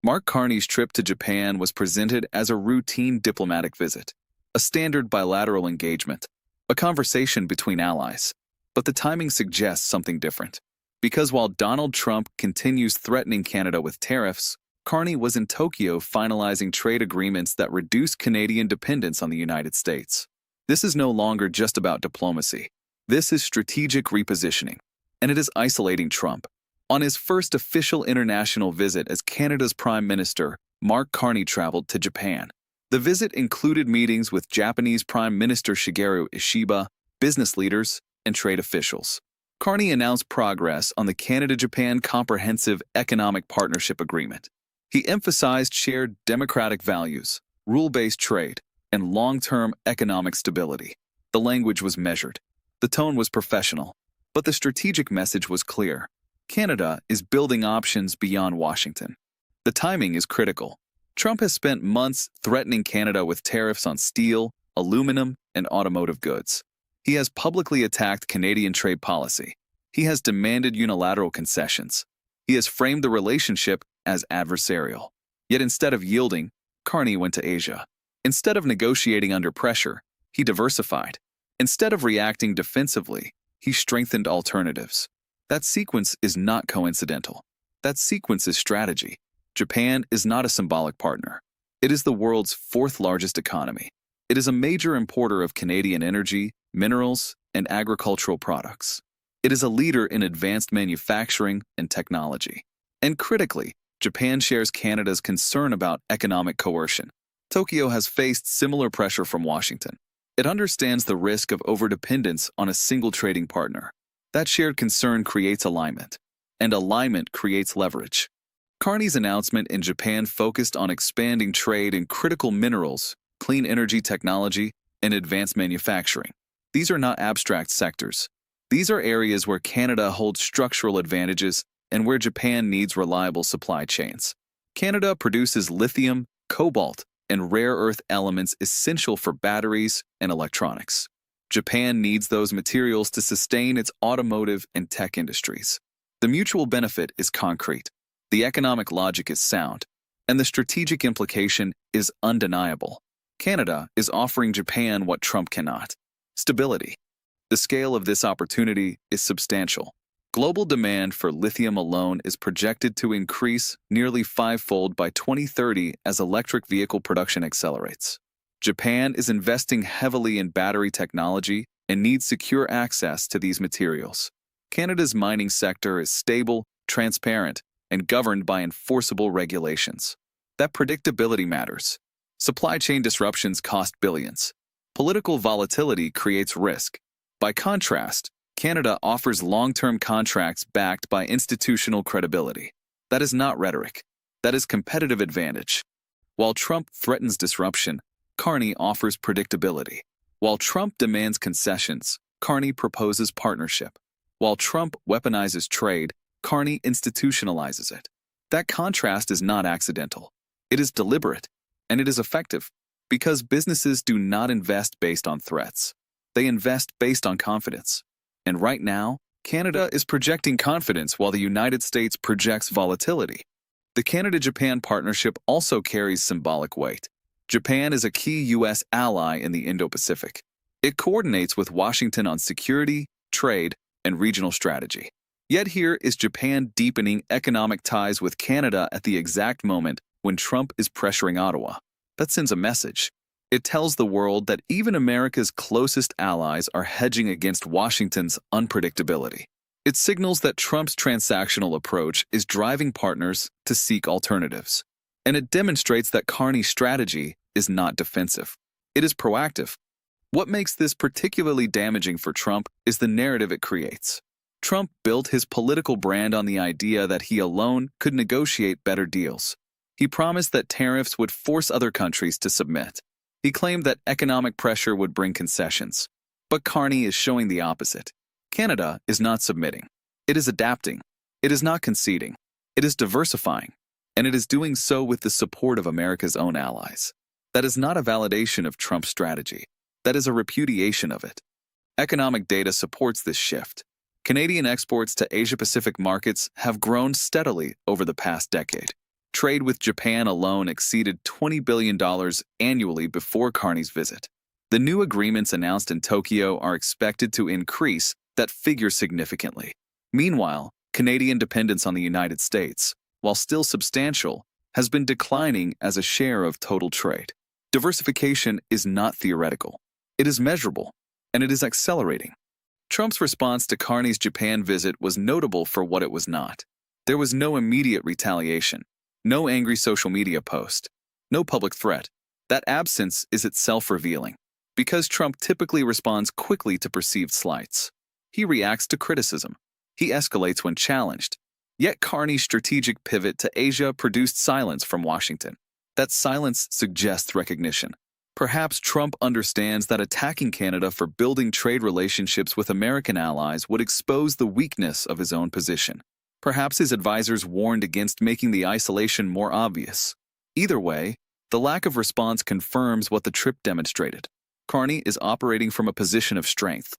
Mark Carney's trip to Japan was presented as a routine diplomatic visit, a standard bilateral engagement, a conversation between allies. But the timing suggests something different. Because while Donald Trump continues threatening Canada with tariffs, Carney was in Tokyo finalizing trade agreements that reduce Canadian dependence on the United States. This is no longer just about diplomacy. This is strategic repositioning, and it is isolating Trump. On his first official international visit as Canada's Prime Minister, Mark Carney traveled to Japan. The visit included meetings with Japanese Prime Minister Shigeru Ishiba, business leaders, and trade officials. Carney announced progress on the Canada-Japan Comprehensive Economic Partnership Agreement. He emphasized shared democratic values, rule-based trade, and long-term economic stability. The language was measured. The tone was professional. But the strategic message was clear. Canada is building options beyond Washington. The timing is critical. Trump has spent months threatening Canada with tariffs on steel, aluminum, and automotive goods. He has publicly attacked Canadian trade policy. He has demanded unilateral concessions. He has framed the relationship as adversarial. Yet instead of yielding, Carney went to Asia. Instead of negotiating under pressure, he diversified. Instead of reacting defensively, he strengthened alternatives. That sequence is not coincidental. That sequence is strategy. Japan is not a symbolic partner. It is the world's fourth largest economy. It is a major importer of Canadian energy, minerals, and agricultural products. It is a leader in advanced manufacturing and technology. And critically, Japan shares Canada's concern about economic coercion. Tokyo has faced similar pressure from Washington. It understands the risk of overdependence on a single trading partner. That shared concern creates alignment, and alignment creates leverage. Carney's announcement in Japan focused on expanding trade in critical minerals, clean energy technology, and advanced manufacturing. These are not abstract sectors. These are areas where Canada holds structural advantages and where Japan needs reliable supply chains. Canada produces lithium, cobalt, and rare earth elements essential for batteries and electronics. Japan needs those materials to sustain its automotive and tech industries. The mutual benefit is concrete, the economic logic is sound, and the strategic implication is undeniable. Canada is offering Japan what Trump cannot: stability. The scale of this opportunity is substantial. Global demand for lithium alone is projected to increase nearly fivefold by 2030 as electric vehicle production accelerates. Japan is investing heavily in battery technology and needs secure access to these materials. Canada's mining sector is stable, transparent, and governed by enforceable regulations. That predictability matters. Supply chain disruptions cost billions. Political volatility creates risk. By contrast, Canada offers long-term contracts backed by institutional credibility. That is not rhetoric. That is competitive advantage. While Trump threatens disruption, Carney offers predictability. While Trump demands concessions, Carney proposes partnership. While Trump weaponizes trade, Carney institutionalizes it. That contrast is not accidental. It is deliberate, and it is effective, because businesses do not invest based on threats. They invest based on confidence. And right now, Canada is projecting confidence while the United States projects volatility. The Canada-Japan partnership also carries symbolic weight. Japan is a key U.S. ally in the Indo-Pacific. It coordinates with Washington on security, trade, and regional strategy. Yet here is Japan deepening economic ties with Canada at the exact moment when Trump is pressuring Ottawa. That sends a message. It tells the world that even America's closest allies are hedging against Washington's unpredictability. It signals that Trump's transactional approach is driving partners to seek alternatives. And it demonstrates that Carney's strategy is not defensive. It is proactive. What makes this particularly damaging for Trump is the narrative it creates. Trump built his political brand on the idea that he alone could negotiate better deals. He promised that tariffs would force other countries to submit. He claimed that economic pressure would bring concessions. But Carney is showing the opposite. Canada is not submitting. It is adapting. It is not conceding. It is diversifying. And it is doing so with the support of America's own allies. That is not a validation of Trump's strategy. That is a repudiation of it. Economic data supports this shift. Canadian exports to Asia-Pacific markets have grown steadily over the past decade. Trade with Japan alone exceeded $20 billion annually before Carney's visit. The new agreements announced in Tokyo are expected to increase that figure significantly. Meanwhile, Canadian dependence on the United States, while still substantial, has been declining as a share of total trade. Diversification is not theoretical. It is measurable, and it is accelerating. Trump's response to Carney's Japan visit was notable for what it was not. There was no immediate retaliation, no angry social media post, no public threat. That absence is itself revealing. Because Trump typically responds quickly to perceived slights. He reacts to criticism. He escalates when challenged. Yet Carney's strategic pivot to Asia produced silence from Washington. That silence suggests recognition. Perhaps Trump understands that attacking Canada for building trade relationships with American allies would expose the weakness of his own position. Perhaps his advisors warned against making the isolation more obvious. Either way, the lack of response confirms what the trip demonstrated. Carney is operating from a position of strength.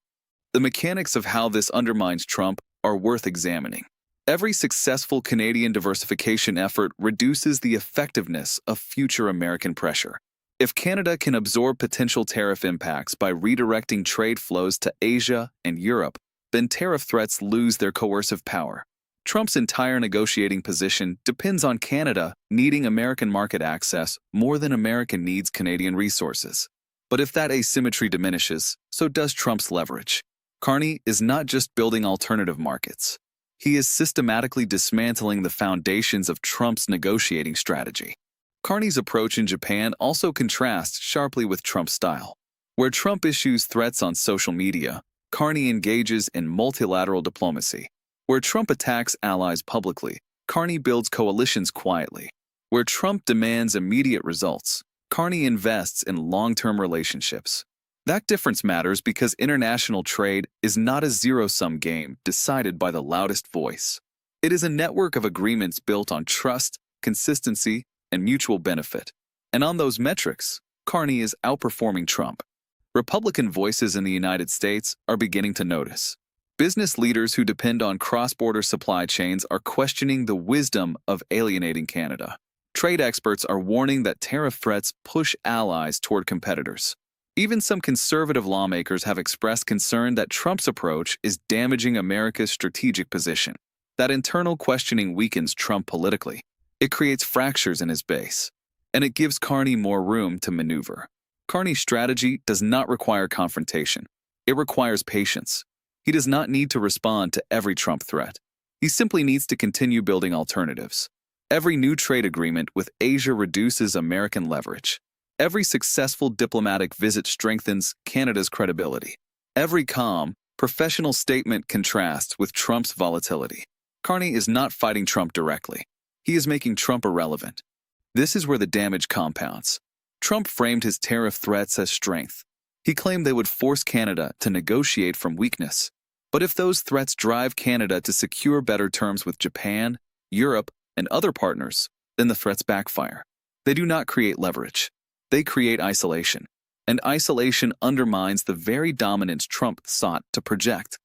The mechanics of how this undermines Trump are worth examining. Every successful Canadian diversification effort reduces the effectiveness of future American pressure. If Canada can absorb potential tariff impacts by redirecting trade flows to Asia and Europe, then tariff threats lose their coercive power. Trump's entire negotiating position depends on Canada needing American market access more than America needs Canadian resources. But if that asymmetry diminishes, so does Trump's leverage. Carney is not just building alternative markets. He is systematically dismantling the foundations of Trump's negotiating strategy. Carney's approach in Japan also contrasts sharply with Trump's style. Where Trump issues threats on social media, Carney engages in multilateral diplomacy. Where Trump attacks allies publicly, Carney builds coalitions quietly. Where Trump demands immediate results, Carney invests in long-term relationships. That difference matters because international trade is not a zero-sum game decided by the loudest voice. It is a network of agreements built on trust, consistency, and mutual benefit. And on those metrics, Carney is outperforming Trump. Republican voices in the United States are beginning to notice. Business leaders who depend on cross-border supply chains are questioning the wisdom of alienating Canada. Trade experts are warning that tariff threats push allies toward competitors. Even some conservative lawmakers have expressed concern that Trump's approach is damaging America's strategic position. That internal questioning weakens Trump politically. It creates fractures in his base, and it gives Carney more room to maneuver. Carney's strategy does not require confrontation. It requires patience. He does not need to respond to every Trump threat. He simply needs to continue building alternatives. Every new trade agreement with Asia reduces American leverage. Every successful diplomatic visit strengthens Canada's credibility. Every calm, professional statement contrasts with Trump's volatility. Carney is not fighting Trump directly. He is making Trump irrelevant. This is where the damage compounds. Trump framed his tariff threats as strength. He claimed they would force Canada to negotiate from weakness. But if those threats drive Canada to secure better terms with Japan, Europe, and other partners, then the threats backfire. They do not create leverage. They create isolation. And isolation undermines the very dominance Trump sought to project.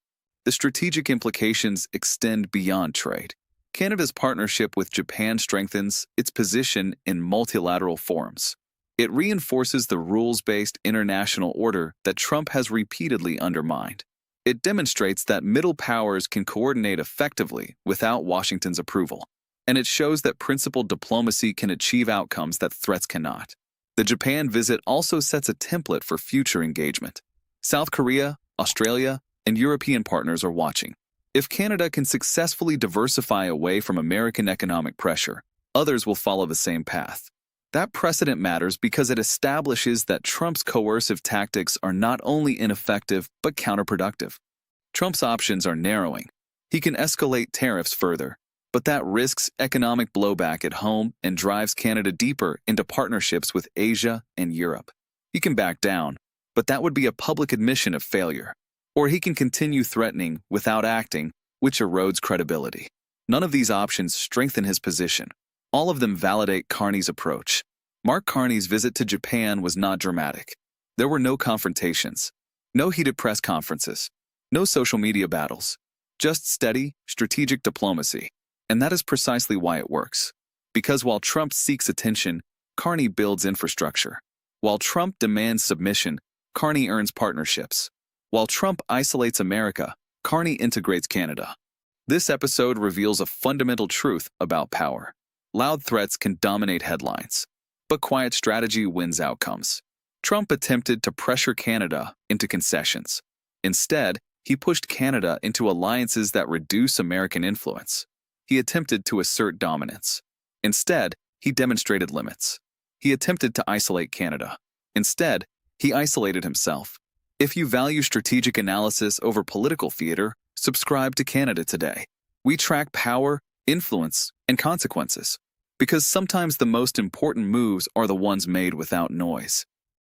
The strategic implications extend beyond trade. Canada's partnership with Japan strengthens its position in multilateral forums. It reinforces the rules-based international order that Trump has repeatedly undermined. It demonstrates that middle powers can coordinate effectively without Washington's approval. And it shows that principled diplomacy can achieve outcomes that threats cannot. The Japan visit also sets a template for future engagement. South Korea, Australia, and European partners are watching. If Canada can successfully diversify away from American economic pressure, others will follow the same path. That precedent matters because it establishes that Trump's coercive tactics are not only ineffective but counterproductive. Trump's options are narrowing. He can escalate tariffs further, but that risks economic blowback at home and drives Canada deeper into partnerships with Asia and Europe. He can back down, but that would be a public admission of failure. Or he can continue threatening without acting, which erodes credibility. None of these options strengthen his position. All of them validate Carney's approach. Mark Carney's visit to Japan was not dramatic. There were no confrontations, no heated press conferences, no social media battles, just steady, strategic diplomacy. And that is precisely why it works. Because while Trump seeks attention, Carney builds infrastructure. While Trump demands submission, Carney earns partnerships. While Trump isolates America, Carney integrates Canada. This episode reveals a fundamental truth about power. Loud threats can dominate headlines, but quiet strategy wins outcomes. Trump attempted to pressure Canada into concessions. Instead, he pushed Canada into alliances that reduce American influence. He attempted to assert dominance. Instead, he demonstrated limits. He attempted to isolate Canada. Instead, he isolated himself. If you value strategic analysis over political theater, subscribe to Canada Today. We track power, influence, and consequences, because sometimes the most important moves are the ones made without noise.